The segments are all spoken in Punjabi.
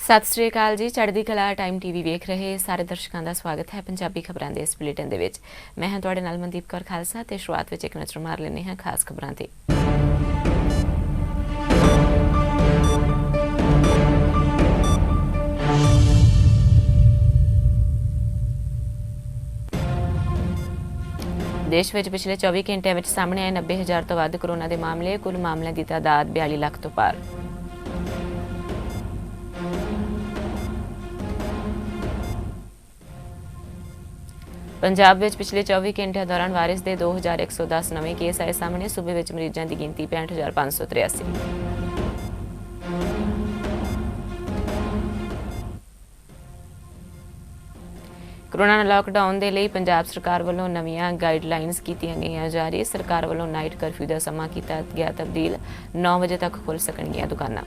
ਸਤਿ ਸ਼੍ਰੀ ਅਕਾਲ ਜੀ। ਚੜ੍ਹਦੀ ਕਲਾ ਟਾਈਮ ਟੀਵੀ ਵੇਖ ਰਹੇ ਸਾਰੇ ਦਰਸ਼ਕਾਂ ਦਾ ਸਵਾਗਤ ਹੈ ਪੰਜਾਬੀ ਖਬਰਾਂ ਦੇ ਇਸ ਬੁਲੇਟਿਨ ਦੇ ਵਿੱਚ। ਮੈਂ ਹਾਂ ਤੁਹਾਡੇ ਨਾਲ ਮਨਦੀਪ ਕੌਰ ਖਾਲਸਾ ਤੇ ਸ਼ੁਰੂਆਤ ਵਿੱਚ ਇੱਕ ਨਜ਼ਰ ਮਾਰ ਲੈਂਦੇ ਹਾਂ ਖਾਸ ਖਬਰਾਂ ਤੇ। देश में पिछले 24 घंटे में सामने आए 90,000 तो वध कोरोना के मामले। कुल मामलों की तादाद 42 लाख तो पार। पंजाब में पिछले 24 घंटे दौरान वायरस के 2110 नवे केस आए सामने। सूबे में मरीजों की गिनती 65,583। कोरोना लॉकडाउन के लिए पंजाब सरकार वालों नवीं गाइडलाइनस कीतियां गईयां जारी। सरकार वालों नाइट करफ्यू का समा किया गया तब्दील। 9 बजे तक खुल सकणगीਆਂ दुकानां।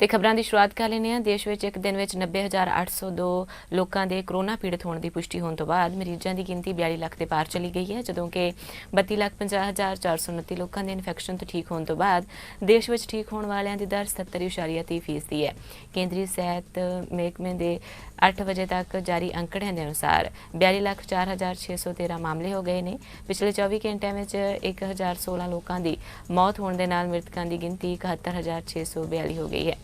ਤੇ ਖਬਰਾਂ ਦੀ ਸ਼ੁਰੂਆਤ ਕਰ ਲੈਂਦੇ ਹਾਂ। ਦੇਸ਼ ਵਿੱਚ ਇੱਕ ਦਿਨ ਵਿੱਚ 90,802 ਲੋਕਾਂ ਦੇ ਕਰੋਨਾ ਪੀੜਤ ਹੋਣ ਦੀ ਪੁਸ਼ਟੀ ਹੋਣ ਤੋਂ ਬਾਅਦ ਮਰੀਜ਼ਾਂ ਦੀ ਗਿਣਤੀ 42 ਲੱਖ ਦੇ ਪਾਰ ਚਲੀ ਗਈ ਹੈ, ਜਦੋਂ ਕਿ 32,50,429 ਲੋਕਾਂ ਦੇ ਇਨਫੈਕਸ਼ਨ ਤੋਂ ਠੀਕ ਹੋਣ ਤੋਂ ਬਾਅਦ ਦੇਸ਼ ਵਿੱਚ ਠੀਕ ਹੋਣ ਵਾਲਿਆਂ ਦੀ ਦਰ 77.3% ਹੈ। ਕੇਂਦਰੀ ਸਿਹਤ ਮਹਿਕਮੇ ਦੇ 8 ਵਜੇ ਤੱਕ ਜਾਰੀ ਅੰਕੜਿਆਂ ਦੇ ਅਨੁਸਾਰ 42,04,613 ਮਾਮਲੇ ਹੋ ਗਏ ਨੇ। ਪਿਛਲੇ 24 ਘੰਟਿਆਂ ਵਿੱਚ 1,016 ਲੋਕਾਂ ਦੀ ਮੌਤ ਹੋਣ ਦੇ ਨਾਲ ਮ੍ਰਿਤਕਾਂ ਦੀ ਗਿਣਤੀ 71,642 ਹੋ ਗਈ ਹੈ।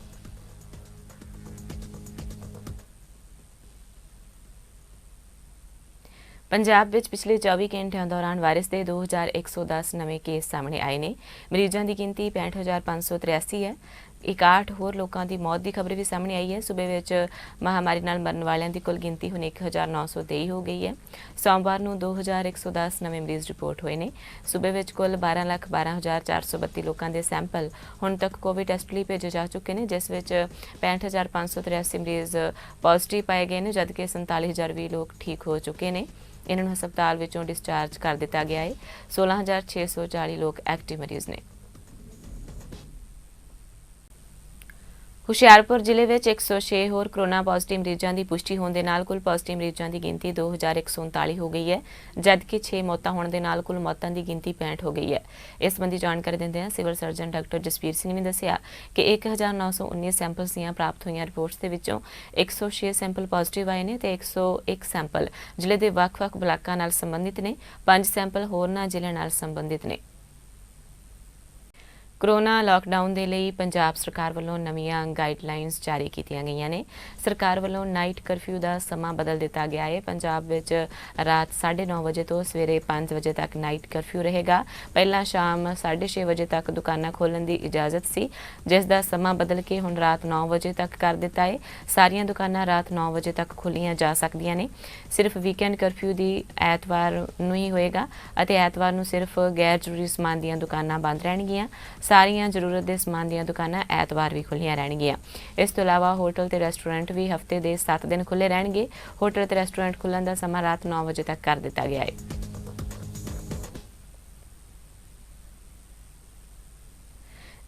पंजाब ਵਿੱਚ ਪਿਛਲੇ 24 ਘੰਟਿਆਂ ਦੌਰਾਨ ਵਾਇਰਸ ਦੇ 2110 ਨਵੇਂ ਕੇਸ ਸਾਹਮਣੇ ਆਏ ਨੇ। ਮਰੀਜ਼ਾਂ ਦੀ ਗਿਣਤੀ 65,583 ਹੈ। 61 ਹੋਰ ਲੋਕਾਂ ਦੀ ਮੌਤ ਦੀ ਖਬਰ ਵੀ ਸਾਹਮਣੇ ਆਈ ਹੈ। ਸੂਬੇ ਵਿੱਚ ਮਹਾਮਾਰੀ ਨਾਲ ਮਰਨ ਵਾਲਿਆਂ ਦੀ ਕੁੱਲ ਗਿਣਤੀ ਹੁਣ 1,923 ਹੋ ਗਈ ਹੈ। ਸੋਮਵਾਰ ਨੂੰ 2,110 ਨਵੇਂ ਮਰੀਜ਼ ਰਿਪੋਰਟ ਹੋਏ ਨੇ। ਸੂਬੇ ਵਿੱਚ ਕੁੱਲ 12,12,432 ਲੋਕਾਂ ਦੇ ਸੈਂਪਲ ਹੁਣ ਤੱਕ ਕੋਵਿਡ ਟੈਸਟ ਲਈ ਭੇਜੇ ਜਾ ਚੁੱਕੇ ਨੇ, ਜਿਸ ਵਿੱਚ 65,583 ਮਰੀਜ਼ ਪੋਜ਼ਿਟਿਵ ਪਾਏ ਗਏ ਨੇ, ਜਦਕਿ 47,020 ਲੋਕ ਠੀਕ ਹੋ ਚੁੱਕੇ ਨੇ। ਇਹਨਾਂ ਨੂੰ ਹਸਪਤਾਲ ਵਿੱਚੋਂ ਡਿਸਚਾਰਜ ਕਰ ਦਿੱਤਾ ਗਿਆ ਹੈ। 16,640 ਲੋਕ ਐਕਟਿਵ ਮਰੀਜ਼ ਨੇ। ਹੁਸ਼ਿਆਰਪੁਰ ਜ਼ਿਲ੍ਹੇ ਵਿੱਚ 106 ਹੋਰ ਕੋਰੋਨਾ ਪੋਜ਼ਿਟਿਵ ਮਰੀਜ਼ਾਂ ਦੀ ਪੁਸ਼ਟੀ ਹੋਣ ਦੇ ਨਾਲ ਕੁੱਲ ਪੋਜ਼ਿਟਿਵ ਮਰੀਜ਼ਾਂ ਦੀ ਗਿਣਤੀ 2,139 ਹੋ ਗਈ ਹੈ, ਜਦਕਿ 6 ਮੌਤਾਂ ਹੋਣ ਦੇ ਨਾਲ ਕੁੱਲ ਮੌਤਾਂ ਦੀ ਗਿਣਤੀ 65 ਹੋ ਗਈ ਹੈ। ਇਸ ਸੰਬੰਧੀ ਜਾਣਕਾਰੀ ਦਿੰਦਿਆਂ civil surgeon doctor Jaspir Singh ਨੇ ਦੱਸਿਆ ਕਿ 1,919 ਸੈਂਪਲਸ ਦੀਆਂ ਪ੍ਰਾਪਤ ਹੋਈਆਂ ਰਿਪੋਰਟਸ ਦੇ ਵਿੱਚੋਂ 106 ਸੈਂਪਲ ਪੋਜ਼ਿਟਿਵ ਆਏ ਨੇ ਤੇ 101 ਸੈਂਪਲ ਜ਼ਿਲ੍ਹੇ ਦੇ ਵੱਖ-ਵੱਖ ਬਲਾਕਾਂ ਨਾਲ ਸੰਬੰਧਿਤ ਨੇ। 5 ਸੈਂਪਲ ਹੋਰਨਾਂ ਜ਼ਿਲ੍ਹਿਆਂ ਨਾਲ ਸੰਬੰਧਿਤ ਨੇ। ਕੋਰੋਨਾ ਲਾਕਡਾਊਨ ਦੇ ਲਈ ਪੰਜਾਬ ਸਰਕਾਰ ਵੱਲੋਂ ਨਵੀਆਂ ਗਾਈਡਲਾਈਨਸ ਜਾਰੀ ਕੀਤੀਆਂ ਗਈਆਂ ਨੇ। ਸਰਕਾਰ ਵੱਲੋਂ ਨਾਈਟ ਕਰਫਿਊ ਦਾ ਸਮਾਂ ਬਦਲ ਦਿੱਤਾ ਗਿਆ ਹੈ। ਪੰਜਾਬ ਵਿੱਚ ਰਾਤ 9:30 ਵਜੇ ਤੋਂ ਸਵੇਰੇ 5 ਵਜੇ ਤੱਕ ਨਾਈਟ ਕਰਫਿਊ ਰਹੇਗਾ। ਪਹਿਲਾਂ ਸ਼ਾਮ 6:30 ਵਜੇ ਤੱਕ ਦੁਕਾਨਾਂ ਖੋਲ੍ਹਣ ਦੀ ਇਜਾਜ਼ਤ ਸੀ, ਜਿਸ ਦਾ ਸਮਾਂ ਬਦਲ ਕੇ ਹੁਣ ਰਾਤ 9 ਵਜੇ ਤੱਕ ਕਰ ਦਿੱਤਾ ਹੈ। ਸਾਰੀਆਂ ਦੁਕਾਨਾਂ ਰਾਤ 9 ਵਜੇ ਤੱਕ ਖੋਲ੍ਹੀਆਂ ਜਾ ਸਕਦੀਆਂ ਨੇ। ਸਿਰਫ ਵੀਕਐਂਡ ਕਰਫਿਊ ਦੀ ਐਤਵਾਰ ਨੂੰ ਹੀ ਹੋਏਗਾ ਅਤੇ ਐਤਵਾਰ ਨੂੰ ਸਿਰਫ ਗੈਰ ਜ਼ਰੂਰੀ ਸਮਾਨ ਦੀਆਂ ਦੁਕਾਨਾਂ ਬੰਦ ਰਹਿਣਗੀਆਂ। ਸਾਰੀਆਂ ਜ਼ਰੂਰਤ ਦੇ ਸਮਾਨ ਦੀਆਂ ਦੁਕਾਨਾਂ ਐਤਵਾਰ ਵੀ ਖੁੱਲ੍ਹੀਆਂ ਰਹਿਣਗੀਆਂ। ਇਸ ਤੋਂ ਇਲਾਵਾ ਹੋਟਲ ਤੇ ਰੈਸਟੋਰੈਂਟ ਵੀ ਹਫ਼ਤੇ ਦੇ 7 ਦਿਨ ਖੁੱਲ੍ਹੇ ਰਹਿਣਗੇ। ਹੋਟਲ ਤੇ ਰੈਸਟੋਰੈਂਟ ਖੁੱਲ੍ਹਣ ਦਾ ਸਮਾਂ ਰਾਤ 9 ਵਜੇ ਤੱਕ ਕਰ ਦਿੱਤਾ ਗਿਆ ਹੈ।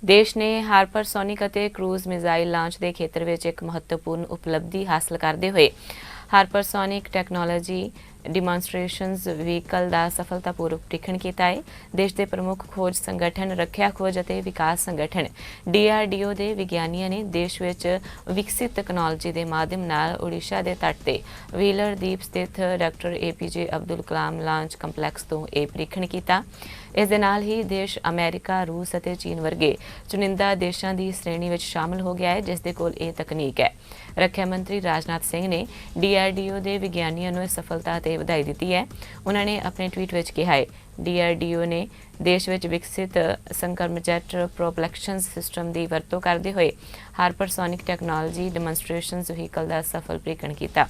ਦੇਸ਼ ਨੇ ਹਾਰਪਰਸੋਨਿਕ ਅਤੇ ਕਰੂਜ਼ ਮਿਜ਼ਾਈਲ ਲਾਂਚ ਦੇ ਖੇਤਰ ਵਿੱਚ ਇੱਕ ਮਹੱਤਵਪੂਰਨ ਉਪਲਬਧੀ ਹਾਸਲ ਕਰਦੇ ਹੋਏ ਹਾਰਪਰਸੋਨਿਕ ਟੈਕਨੋਲੋਜੀ ਡਿਮੋਨਸਟ੍ਰੇਸ਼ਨਸ ਵਹੀਕਲ ਦਾ ਸਫਲਤਾਪੂਰਵਕ ਪ੍ਰੀਖਣ ਕੀਤਾ ਹੈ। ਦੇਸ਼ ਦੇ ਪ੍ਰਮੁੱਖ ਖੋਜ ਸੰਗਠਨ ਰੱਖਿਆ ਖੋਜ ਅਤੇ ਵਿਕਾਸ ਸੰਗਠਨ DRDO ਦੇ ਵਿਗਿਆਨੀਆਂ ਨੇ ਦੇਸ਼ ਵਿੱਚ ਵਿਕਸਿਤ ਤਕਨਾਲੋਜੀ ਦੇ ਮਾਧਿਅਮ ਨਾਲ ਉੜੀਸਾ ਦੇ ਤੱਟ ਤੇ ਵੀਲਰ ਦੀਪ ਸਥਿਤ doctor APJ Abdul Kalam launch complex ਤੋਂ ਇਹ ਪ੍ਰੀਖਣ ਕੀਤਾ। ਇਸ ਦੇ ਨਾਲ ਹੀ ਦੇਸ਼ ਅਮਰੀਕਾ, ਰੂਸ ਅਤੇ ਚੀਨ ਵਰਗੇ ਚੁਣਿੰਦਾ ਦੇਸ਼ਾਂ ਦੀ ਸ਼੍ਰੇਣੀ ਵਿੱਚ ਸ਼ਾਮਲ ਹੋ ਗਿਆ ਹੈ, ਜਿਸ ਦੇ ਕੋਲ ਇਹ ਤਕਨੀਕ ਹੈ। ਰੱਖਿਆ ਮੰਤਰੀ ਰਾਜਨਾਥ ਸਿੰਘ ਨੇ DRDO ਦੇ ਵਿਗਿਆਨੀਆਂ ਨੂੰ ਇਸ ਸਫਲਤਾ ਤੇ ਵਧਾਈ ਦਿੱਤੀ ਹੈ। ਉਹਨਾਂ ਨੇ ਆਪਣੇ ਟਵੀਟ ਵਿੱਚ ਕਿਹਾ ਹੈ, DRDO ਨੇ ਦੇਸ਼ ਵਿੱਚ ਵਿਕਸਿਤ ਸੰਕਰਮਜੈਟ ਪ੍ਰੋਪਲਸ਼ਨ ਸਿਸਟਮ ਦੀ ਵਰਤੋਂ ਕਰਦੇ ਹੋਏ ਹਾਰਪਰਸੋਨਿਕ ਟੈਕਨੋਲੋਜੀ ਡੈਮੋਨਸਟ੍ਰੇਸ਼ਨਸ ਵਹੀਕਲ ਦਾ ਸਫਲ ਪ੍ਰੀਖਣ ਕੀਤਾ।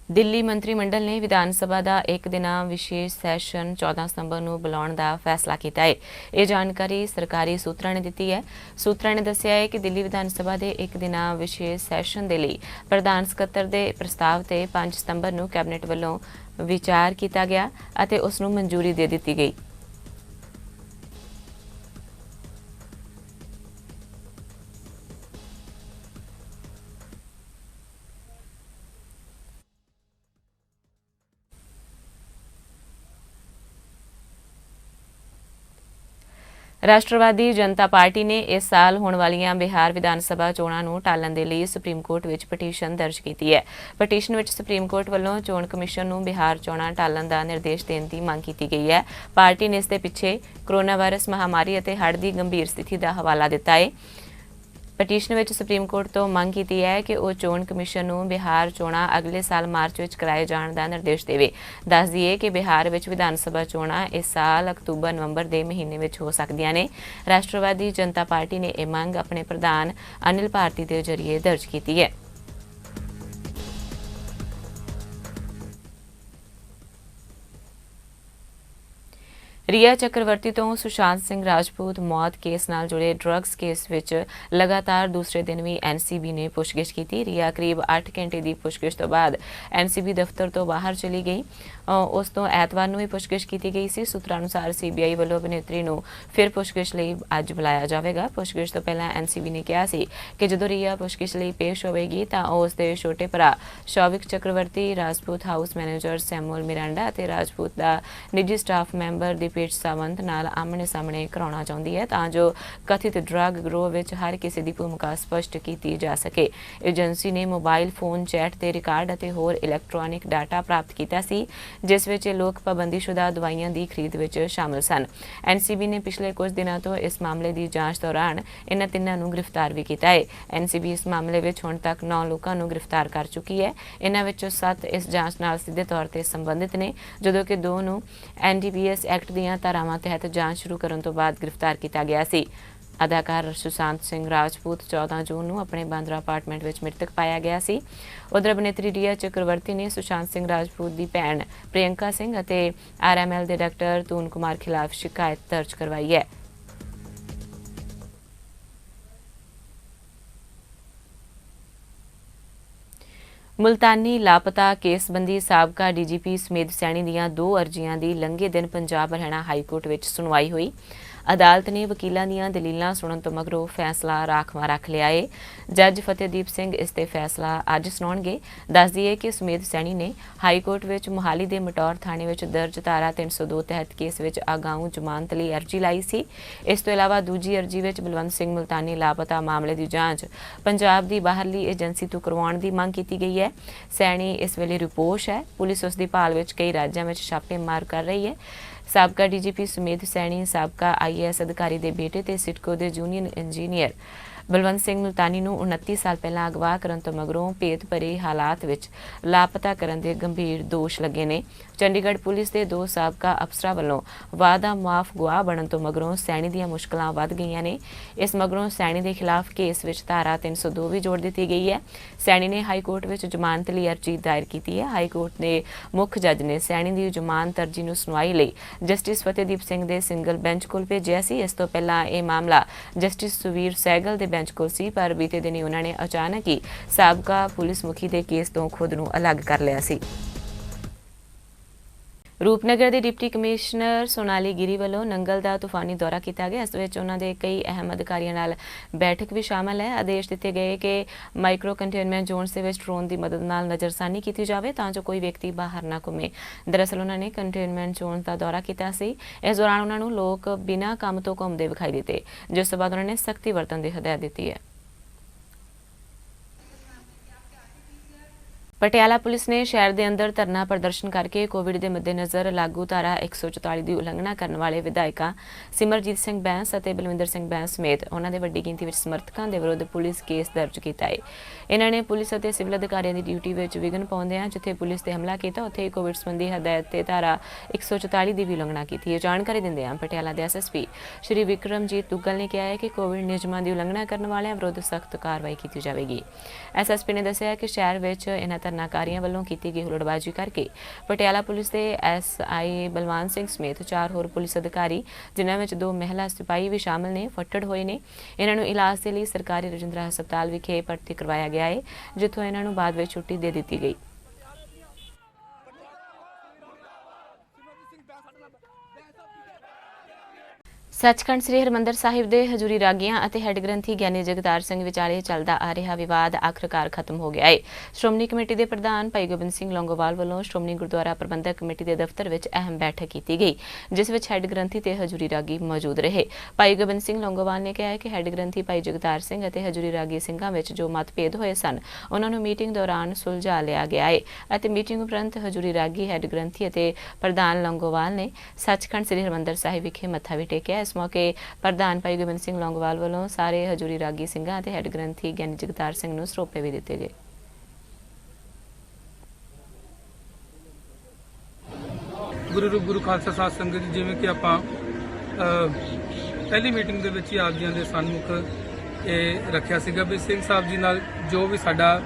ਦਿੱਲੀ ਮੰਤਰੀ ਮੰਡਲ ਨੇ ਵਿਧਾਨ ਸਭਾ ਦਾ ਇੱਕ ਦਿਨਾ ਵਿਸ਼ੇਸ਼ ਸੈਸ਼ਨ 14 ਸਤੰਬਰ ਨੂੰ ਬੁਲਾਉਣ ਦਾ ਫੈਸਲਾ ਕੀਤਾ ਹੈ। ਇਹ ਜਾਣਕਾਰੀ ਸਰਕਾਰੀ ਸੂਤਰਾਂ ਨੇ ਦਿੱਤੀ ਹੈ। ਸੂਤਰਾਂ ਨੇ ਦੱਸਿਆ ਹੈ ਕਿ ਦਿੱਲੀ ਵਿਧਾਨ ਸਭਾ ਦੇ ਇੱਕ ਦਿਨਾ ਵਿਸ਼ੇਸ਼ ਸੈਸ਼ਨ ਦੇ ਲਈ ਪ੍ਰਧਾਨ ਸਕੱਤਰ ਦੇ ਪ੍ਰਸਤਾਵ ਤੇ 5 ਸਤੰਬਰ ਨੂੰ ਕੈਬਨਿਟ ਵੱਲੋਂ ਵਿਚਾਰ ਕੀਤਾ ਗਿਆ ਅਤੇ ਉਸ ਨੂੰ ਮਨਜ਼ੂਰੀ ਦੇ ਦਿੱਤੀ ਗਈ। ਰਾਸ਼ਟਰਵਾਦੀ ਜਨਤਾ ਪਾਰਟੀ ਨੇ ਇਸ ਸਾਲ ਹੋਣ ਵਾਲੀਆਂ ਬਿਹਾਰ ਵਿਧਾਨ ਸਭਾ ਚੋਣਾਂ ਨੂੰ ਟਾਲਣ ਦੇ ਲਈ ਸੁਪਰੀਮ ਕੋਰਟ ਵਿੱਚ ਪਟੀਸ਼ਨ ਦਰਜ ਕੀਤੀ ਹੈ। ਪਟੀਸ਼ਨ ਵਿੱਚ ਸੁਪਰੀਮ ਕੋਰਟ ਵੱਲੋਂ ਚੋਣ ਕਮਿਸ਼ਨ ਨੂੰ ਬਿਹਾਰ ਚੋਣਾਂ ਟਾਲਣ ਦਾ ਨਿਰਦੇਸ਼ ਦੇਣ ਦੀ ਮੰਗ ਕੀਤੀ ਗਈ ਹੈ। ਪਾਰਟੀ ਨੇ ਇਸ ਦੇ ਪਿੱਛੇ ਕੋਰੋਨਾ ਵਾਇਰਸ ਮਹਾਮਾਰੀ ਅਤੇ ਹੜ੍ਹ ਦੀ ਗੰਭੀਰ ਸਥਿਤੀ ਦਾ ਹਵਾਲਾ ਦਿੱਤਾ ਹੈ। ਪਟੀਸ਼ਨ ਵਿੱਚ ਸੁਪਰੀਮ ਕੋਰਟ ਤੋਂ ਮੰਗ ਕੀਤੀ ਹੈ ਕਿ ਉਹ ਚੋਣ ਕਮਿਸ਼ਨ ਨੂੰ ਬਿਹਾਰ ਚੋਣਾਂ ਅਗਲੇ ਸਾਲ ਮਾਰਚ ਵਿੱਚ ਕਰਾਏ ਜਾਣ ਦਾ ਨਿਰਦੇਸ਼ ਦੇਵੇ। ਦੱਸ ਦਈਏ ਕਿ ਬਿਹਾਰ ਵਿੱਚ ਵਿਧਾਨ ਸਭਾ ਚੋਣਾਂ ਇਸ ਸਾਲ ਅਕਤੂਬਰ-ਨਵੰਬਰ ਦੇ ਮਹੀਨੇ ਵਿੱਚ ਹੋ ਸਕਦੀਆਂ ਨੇ। ਰਾਸ਼ਟਰਵਾਦੀ ਜਨਤਾ ਪਾਰਟੀ ਨੇ ਇਹ ਮੰਗ ਆਪਣੇ ਪ੍ਰਧਾਨ ਅਨਿਲ ਭਾਰਤੀ ਦੇ ਜ਼ਰੀਏ ਦਰਜ ਕੀਤੀ ਹੈ। ਰੀਆ ਚੱਕਰਵਰਤੀ ਤੋਂ ਸੁਸ਼ਾਂਤ ਸਿੰਘ ਰਾਜਪੂਤ ਮੌਤ ਕੇਸ ਨਾਲ ਜੁੜੇ ਡਰੱਗਸ ਕੇਸ ਵਿੱਚ ਲਗਾਤਾਰ ਦੂਸਰੇ ਦਿਨ ਵੀ ਐਨਸੀਬੀ ਨੇ ਪੁੱਛਗਿੱਛ ਕੀਤੀ। ਰੀਆ ਕਰੀਬ 8 ਘੰਟੇ ਦੀ ਪੁੱਛਗਿੱਛ ਤੋਂ ਬਾਅਦ ਐਨਸੀਬੀ ਦਫ਼ਤਰ ਤੋਂ ਬਾਹਰ ਚਲੀ ਗਈ। ਉਸ ਤੋਂ ਐਤਵਾਰ ਨੂੰ ਵੀ ਪੁੱਛਗਿੱਛ ਕੀਤੀ ਗਈ ਸੀ। ਸੂਤਰਾਂ ਅਨੁਸਾਰ ਸੀਬੀਆਈ ਵੱਲੋਂ ਅਭਿਨੇਤਰੀ ਨੂੰ ਫਿਰ ਪੁੱਛਗਿੱਛ ਲਈ ਅੱਜ ਬੁਲਾਇਆ ਜਾਵੇਗਾ। ਪੁੱਛਗਿੱਛ ਤੋਂ ਪਹਿਲਾਂ ਐਨਸੀਬੀ ਨੇ ਕਿਹਾ ਸੀ ਕਿ ਜਦੋਂ ਰੀਆ ਪੁੱਛਗਿੱਛ ਲਈ ਪੇਸ਼ ਹੋਵੇਗੀ ਤਾਂ ਉਸ ਦੇ ਛੋਟੇ ਭਰਾ ਸ਼ੌਵਿਕ ਚੱਕਰਵਰਤੀ, ਰਾਜਪੂਤ ਹਾਊਸ ਮੈਨੇਜਰ ਸੈਮੂਅਲ ਮਿਰਾਂਡਾ ਅਤੇ ਰਾਜਪੂਤ ਦਾ ਨਿੱਜੀ ਸਟਾਫ ਮੈਂਬਰ ਦੀਪੇਸ਼ ਸਾਵੰਤ ਨਾਲ ਆਮਣੇ-ਸਾਹਮਣੇ ਕਰਾਉਣਾ ਚਾਹੁੰਦੀ ਹੈ ਤਾਂ ਜੋ ਕਥਿਤ ਡਰੱਗ ਗਰੋਹ ਵਿੱਚ ਹਰ ਕਿਸੇ ਦੀ ਭੂਮਿਕਾ ਸਪਸ਼ਟ ਕੀਤੀ ਜਾ ਸਕੇ। ਏਜੰਸੀ ਨੇ ਮੋਬਾਈਲ ਫੋਨ ਚੈਟ ਦੇ ਰਿਕਾਰਡ ਅਤੇ ਹੋਰ ਇਲੈਕਟ੍ਰੋਨਿਕ ਡਾਟਾ ਪ੍ਰਾਪਤ ਕੀਤਾ ਸੀ ਜਿਸ ਵਿੱਚ ਲੋਕ ਪਾਬੰਦੀਸ਼ੁਦਾ ਦਵਾਈਆਂ ਦੀ ਖਰੀਦ ਵਿੱਚ ਸ਼ਾਮਲ ਸਨ। ਐਨਸੀਬੀ ਨੇ ਪਿਛਲੇ ਕੁਝ ਦਿਨਾਂ ਤੋਂ ਇਸ ਮਾਮਲੇ ਦੀ ਜਾਂਚ ਦੌਰਾਨ ਇਨ੍ਹਾਂ ਤਿੰਨਾਂ ਨੂੰ ਗ੍ਰਿਫਤਾਰ ਵੀ ਕੀਤਾ ਹੈ। ਐਨਸੀਬੀ ਇਸ ਮਾਮਲੇ ਵਿੱਚ ਹੁਣ ਤੱਕ 9 ਲੋਕਾਂ ਨੂੰ ਗ੍ਰਿਫਤਾਰ ਕਰ ਚੁੱਕੀ ਹੈ। ਇਨ੍ਹਾਂ ਵਿੱਚੋਂ 7 ਇਸ ਜਾਂਚ ਨਾਲ ਸਿੱਧੇ ਤੌਰ ਤੇ ਸੰਬੰਧਿਤ ਨੇ ਜਦੋਂ ਕਿ 2 ਨੂੰ ਐਨਡੀਪੀਐਸ ਐਕਟ ਦੀਆਂ ਧਾਰਾਵਾਂ ਤਹਿਤ ਜਾਂਚ ਸ਼ੁਰੂ ਕਰਨ ਤੋਂ ਬਾਅਦ ਗ੍ਰਿਫਤਾਰ ਕੀਤਾ ਗਿਆ ਸੀ। ਅਦਾਕਾਰ ਸੁਸ਼ਾਂਤ ਸਿੰਘ ਰਾਜਪੂਤ 14 ਜੂਨ ਨੂੰ ਆਪਣੇ ਬਾਂਦਰਾ ਅਪਾਰਟਮੈਂਟ ਵਿੱਚ ਮ੍ਰਿਤਕ ਪਾਇਆ ਗਿਆ ਸੀ। ਉਧਰ ਅਭਿਨੇਤਰੀ ਰੀਆ ਚੱਕਰਵਰਤੀ ਨੇ ਸੁਸ਼ਾਂਤ ਸਿੰਘ ਰਾਜਪੂਤ ਦੀ ਭੈਣ ਪ੍ਰਿਯੰਕਾ ਸਿੰਘ ਅਤੇ ਆਰਐਮਐਲ ਦੇ ਡਾਇਰੈਕਟਰ ਤੂਨ ਕੁਮਾਰ ਖਿਲਾਫ ਸ਼ਿਕਾਇਤ ਦਰਜ ਕਰਵਾਈ ਹੈ। ਮੁਲਤਾਨੀ ਲਾਪਤਾ ਕੇਸ ਸੰਬੰਧੀ ਸਾਬਕਾ ਡੀਜੀਪੀ ਸੁਮੇਧ ਸੈਣੀ ਦੀਆਂ 2 ਅਰਜ਼ੀਆਂ ਦੀ ਲੰਘੇ ਦਿਨ ਪੰਜਾਬ ਹਰਿਆਣਾ ਹਾਈ ਕੋਰਟ ਵਿੱਚ ਸੁਣਵਾਈ ਹੋਈ। ਅਦਾਲਤ ਨੇ ਵਕੀਲਾਂ ਦੀਆਂ ਦਲੀਲਾਂ ਸੁਣਨ ਤੋਂ ਮਗਰੋਂ ਫੈਸਲਾ ਰਾਖਵਾਂ ਰੱਖ ਲਿਆ ਏ। ਜੱਜ ਫਤਿਹਦੀਪ ਸਿੰਘ ਇਸ ਤੇ ਫੈਸਲਾ ਅੱਜ ਸੁਣਾਉਣਗੇ। ਦੱਸ ਦਈਏ ਕਿ ਸੁਮੇਧ ਸੈਣੀ ਨੇ ਹਾਈ ਕੋਰਟ ਵਿੱਚ ਮੁਹਾਲੀ ਦੇ ਮਟੌਰ ਥਾਣੇ ਵਿੱਚ ਦਰਜ ਧਾਰਾ 302 ਤਹਿਤ ਕੇਸ ਵਿੱਚ ਅਗਾਊਂ ਜ਼ਮਾਨਤ ਲਈ ਅਰਜ਼ੀ ਲਾਈ ਸੀ। ਇਸ ਤੋਂ ਇਲਾਵਾ ਦੂਜੀ ਅਰਜ਼ੀ ਵਿੱਚ ਬਲਵੰਤ ਸਿੰਘ ਮੁਲਤਾਨੀ ਲਾਪਤਾ ਮਾਮਲੇ ਦੀ ਜਾਂਚ ਪੰਜਾਬ ਦੀ ਬਾਹਰਲੀ ਏਜੰਸੀ ਤੋਂ ਕਰਵਾਉਣ ਦੀ ਮੰਗ ਕੀਤੀ ਗਈ ਹੈ। ਸੈਣੀ ਇਸ ਵੇਲੇ ਰਿਪੋਰਟ ਹੈ। ਪੁਲਿਸ ਉਸ ਦੀ ਭਾਲ ਵਿੱਚ ਕਈ ਰਾਜਾਂ ਵਿੱਚ ਛਾਪੇਮਾਰ ਕਰ ਰਹੀ ਹੈ। ਸਾਬਕਾ ਡੀਜੀਪੀ ਸੁਮੇਧ ਸੈਣੀ ਸਾਬਕਾ ਆਈਏਐਸ ਅਧਿਕਾਰੀ ਦੇ ਬੇਟੇ ਤੇ ਸਿਟਕੋ ਦੇ ਜੂਨੀਅਰ ਇੰਜੀਨੀਅਰ ਬਲਵੰਤ ਸਿੰਘ ਮੁਲਤਾਨੀ ਨੂੰ 29 ਸਾਲ ਪਹਿਲਾਂ ਅਗਵਾ ਕਰਨ ਤੋਂ ਮਗਰੋਂ ਭੇਤ ਭਰੇ ਹਾਲਾਤ ਵਿੱਚ ਲਾਪਤਾ ਕਰਨ ਦੇ ਗੰਭੀਰ ਦੋਸ਼ ਲੱਗੇ ਨੇ। ਚੰਡੀਗੜ੍ਹ ਪੁਲਿਸ ਦੇ 2 ਸਾਬਕਾ ਅਫਸਰਾਂ ਵੱਲੋਂ ਵਾਅਦਾ ਮਾਫ ਗਵਾਹ ਬਣਨ ਤੋਂ ਮਗਰੋਂ ਸੈਣੀ ਦੀਆਂ ਮੁਸ਼ਕਲਾਂ ਵੱਧ ਗਈਆਂ ਨੇ। ਇਸ ਮਗਰੋਂ ਸੈਣੀ ਦੇ ਖਿਲਾਫ ਕੇਸ ਵਿੱਚ ਧਾਰਾ 302 ਵੀ ਜੋੜ ਦਿੱਤੀ ਗਈ ਹੈ। ਸੈਣੀ ਨੇ ਹਾਈ ਕੋਰਟ ਵਿੱਚ ਜ਼ਮਾਨਤ ਲਈ ਅਰਜ਼ੀ ਦਾਇਰ ਕੀਤੀ ਹੈ। ਹਾਈ ਕੋਰਟ ਦੇ ਮੁੱਖ ਜੱਜ ਨੇ ਸੈਣੀ ਦੀ ਜ਼ਮਾਨਤ ਅਰਜ਼ੀ ਨੂੰ ਸੁਣਵਾਈ ਲਈ ਜਸਟਿਸ ਫਤਿਹਦੀਪ ਸਿੰਘ ਦੇ ਸਿੰਗਲ ਬੈਂਚ ਕੋਲ ਭੇਜਿਆ ਸੀ। ਇਸ ਤੋਂ ਪਹਿਲਾਂ ਇਹ ਮਾਮਲਾ ਜਸਟਿਸ ਸੁਵੀਰ ਸਹਿਗਲ ਦੇ ਬੈਂਚ ਕੋਲ ਸੀ ਪਰ ਬੀਤੇ ਦਿਨੀ ਉਹਨਾਂ ਨੇ ਅਚਾਨਕ ਹੀ ਸਾਬਕਾ ਪੁਲਿਸ ਮੁਖੀ ਦੇ ਕੇਸ ਤੋਂ ਖੁਦ ਨੂੰ ਅਲੱਗ ਕਰ ਲਿਆ ਸੀ। ਰੂਪਨਗਰ ਦੇ ਡਿਪਟੀ ਕਮਿਸ਼ਨਰ ਸੋਨਾਲੀ ਗਿਰੀ ਵੱਲੋਂ ਨੰਗਲ ਦਾ ਤੂਫਾਨੀ ਦੌਰਾ ਕੀਤਾ ਗਿਆ। ਇਸ ਵਿੱਚ ਉਹਨਾਂ ਦੇ ਕਈ ਅਹਿਮ ਅਧਿਕਾਰੀਆਂ ਨਾਲ ਬੈਠਕ ਵੀ ਸ਼ਾਮਲ ਹੈ। ਆਦੇਸ਼ ਦਿੱਤੇ ਗਏ ਕਿ ਮਾਈਕਰੋ ਕੰਟੇਨਮੈਂਟ ਜ਼ੋਨਸ ਦੇ ਵਿੱਚ ਡਰੋਨ ਦੀ ਮਦਦ ਨਾਲ ਨਜ਼ਰਸਾਨੀ ਕੀਤੀ ਜਾਵੇ ਤਾਂ ਜੋ ਕੋਈ ਵਿਅਕਤੀ ਬਾਹਰ ਨਾ ਘੁੰਮੇ। ਦਰਅਸਲ ਉਹਨਾਂ ਨੇ ਕੰਟੇਨਮੈਂਟ ਜ਼ੋਨ ਦਾ ਦੌਰਾ ਕੀਤਾ ਸੀ। ਇਸ ਦੌਰਾਨ ਉਹਨਾਂ ਨੂੰ ਲੋਕ ਬਿਨਾਂ ਕੰਮ ਤੋਂ ਘੁੰਮਦੇ ਵਿਖਾਈ ਦਿੱਤੇ ਜਿਸ ਤੋਂ ਬਾਅਦ ਉਹਨਾਂ ਨੇ ਸਖਤੀ ਵਰਤਣ ਦੀ ਹਦਾਇਤ ਦਿੱਤੀ ਹੈ। ਪਟਿਆਲਾ ਪੁਲਿਸ ਨੇ ਸ਼ਹਿਰ ਦੇ ਅੰਦਰ ਧਰਨਾ ਪ੍ਰਦਰਸ਼ਨ ਕਰਕੇ ਕੋਵਿਡ ਦੇ ਮੱਦੇਨਜ਼ਰ ਲਾਗੂ ਧਾਰਾ 144 ਦੀ ਉਲੰਘਣਾ ਕਰਨ ਵਾਲੇ ਵਿਧਾਇਕਾਂ ਸਿਮਰਜੀਤ ਸਿੰਘ ਬੈਂਸ ਅਤੇ ਬਲਵਿੰਦਰ ਸਿੰਘ ਬੈਂਸ ਸਮੇਤ ਉਹਨਾਂ ਦੇ ਵੱਡੀ ਗਿਣਤੀ ਵਿੱਚ ਸਮਰਥਕਾਂ ਦੇ ਵਿਰੁੱਧ ਪੁਲਿਸ ਕੇਸ ਦਰਜ ਕੀਤਾ ਹੈ। ਇਹਨਾਂ ਨੇ ਪੁਲਿਸ ਅਤੇ ਸਿਵਲ ਅਧਿਕਾਰੀਆਂ ਦੀ ਡਿਊਟੀ ਵਿੱਚ ਵਿਘਨ ਪਾਉਂਦਿਆਂ ਜਿੱਥੇ ਪੁਲਿਸ ਤੇ ਹਮਲਾ ਕੀਤਾ ਉੱਥੇ ਕੋਵਿਡ ਸੰਬੰਧੀ ਹਦਾਇਤ ਤੇ ਧਾਰਾ 144 ਦੀ ਵੀ ਉਲੰਘਣਾ ਕੀਤੀ ਹੈ। ਜਾਣਕਾਰੀ ਦਿੰਦਿਆਂ ਪਟਿਆਲਾ ਦੇ ਐਸਐਸਪੀ ਸ਼੍ਰੀ ਵਿਕਰਮਜੀਤ ਦੁੱਗਲ ਨੇ ਕਿਹਾ ਹੈ ਕਿ ਕੋਵਿਡ ਨਿਯਮਾਂ ਦੀ ਉਲੰਘਣਾ ਕਰਨ ਵਾਲਿਆਂ ਵਿਰੁੱਧ ਸਖਤ ਕਾਰਵਾਈ ਕੀਤੀ ਜਾਵੇਗੀ। ਐਸਐਸਪੀ ਨੇ ਦੱਸਿਆ ਕਿ ਸ਼ਹਿਰ ਵਿੱਚ ਇਹਨਾਂ ਧਰਨਾਕਾਰੀਆਂ ਵੱਲੋਂ ਕੀਤੀ ਗਈ ਹੁਲੜਬਾਜ਼ੀ ਕਰਕੇ ਪਟਿਆਲਾ ਪੁਲਿਸ ਦੇ ਐਸਆਈ ਬਲਵਾਨ ਸਿੰਘ ਸਮੇਤ 4 ਹੋਰ ਪੁਲਿਸ ਅਧਿਕਾਰੀ ਜਿਨ੍ਹਾਂ ਵਿੱਚ 2 ਮਹਿਲਾ ਸਿਪਾਹੀ ਵੀ ਸ਼ਾਮਲ ਨੇ ਫੱਟੜ ਹੋਏ ਨੇ। ਇਹਨਾਂ ਨੂੰ ਇਲਾਜ ਦੇ ਲਈ ਸਰਕਾਰੀ ਰਜਿੰਦਰਾ ਹਸਪਤਾਲ ਵਿਖੇ ਭਰਤੀ ਕਰਵਾਇਆ ਗਿਆ ਹੈ ਜਿੱਥੋਂ ਇਹਨਾਂ ਨੂੰ ਬਾਅਦ ਵਿੱਚ ਛੁੱਟੀ ਦੇ ਦਿੱਤੀ ਗਈ। ਸੱਚਖੰਡ ਸ੍ਰੀ ਹਰਿਮੰਦਰ ਸਾਹਿਬ ਦੇ ਹਜੂਰੀ ਰਾਗੀਆਂ ਅਤੇ ਹੈੱਡ ਗ੍ਰੰਥੀ ਗਿਆਨੀ ਜਗਤਾਰ ਸਿੰਘ ਵਿਚਾਲੇ ਚੱਲਦਾ ਆ ਰਿਹਾ ਵਿਵਾਦ ਆਖਰਕਾਰ ਖਤਮ ਹੋ ਗਿਆ ਹੈ। ਸ਼੍ਰੋਮਣੀ ਕਮੇਟੀ ਦੇ ਪ੍ਰਧਾਨ ਭਾਈ ਗੋਬਿੰਦ ਸਿੰਘ ਲੌਂਗੋਵਾਲ ਵੱਲੋਂ ਸ਼੍ਰੋਮਣੀ ਗੁਰਦੁਆਰਾ ਪ੍ਰਬੰਧਕ ਕਮੇਟੀ ਦੇ ਦਫ਼ਤਰ ਵਿੱਚ ਅਹਿਮ ਬੈਠਕ ਕੀਤੀ ਗਈ, ਜਿਸ ਵਿੱਚ ਹੈੱਡ ਗ੍ਰੰਥੀ ਤੇ ਹਜੂਰੀ ਰਾਗੀ ਮੌਜੂਦ ਰਹੇ। ਭਾਈ ਗੋਬਿੰਦ ਸਿੰਘ ਲੌਂਗੋਵਾਲ ਨੇ ਕਿਹਾ ਕਿ ਹੈੱਡ ਗ੍ਰੰਥੀ ਭਾਈ ਜਗਤਾਰ ਸਿੰਘ ਅਤੇ ਹਜੂਰੀ ਰਾਗੀ ਸਿੰਘਾਂ ਵਿੱਚ ਜੋ ਮਤਭੇਦ ਹੋਏ ਸਨ, ਉਹਨਾਂ ਨੂੰ ਮੀਟਿੰਗ ਦੌਰਾਨ ਸੁਲਝਾ ਲਿਆ ਗਿਆ ਹੈ ਅਤੇ ਮੀਟਿੰਗ ਉਪਰੰਤ ਹਜੂਰੀ ਰਾਗੀ, ਹੈੱਡ ਗ੍ਰੰਥੀ ਅਤੇ ਪ੍ਰਧਾਨ ਲੌਂਗੋਵਾਲ ਨੇ ਸੱਚਖੰਡ ਸ੍ਰੀ ਹਰਿਮੰਦਰ ਸਾਹਿਬ ਵਿਖੇ ਮੱਥਾ ਵੀ ਟੇਕਿਆ। ਇਸ ਮੌਕੇ ਪ੍ਰਧਾਨ ਭਾਈ ਗੋਬਿੰਦ ਸਿੰਘ ਲੌਂਗੋਵਾਲ ਵੱਲੋਂ ਸਾਰੇ ਹਜੂਰੀ ਰਾਗੀ ਸਿੰਘਾਂ ਅਤੇ ਹੈੱਡ ਗ੍ਰੰਥੀ ਗਿਆਨੀ ਜਗਤਾਰ ਸਿੰਘ ਨੂੰ ਸਰੋਪੇ ਵੀ ਦਿੱਤੇ ਗਏ। ਗੁਰੂ ਖਾਲਸਾ ਸਾਧ ਸੰਗਤ ਜੀ, ਜਿਵੇਂ ਕਿ ਆਪਾਂ ਪਹਿਲੀ ਮੀਟਿੰਗ ਦੇ ਵਿੱਚ ਹੀ ਆਪ ਜੀਆਂ ਦੇ ਸਨਮੁਖ ਇਹ ਰੱਖਿਆ ਸੀਗਾ ਵੀ ਸਿੰਘ ਸਾਹਿਬ ਜੀ ਨਾਲ ਜੋ ਵੀ ਸਾਡਾ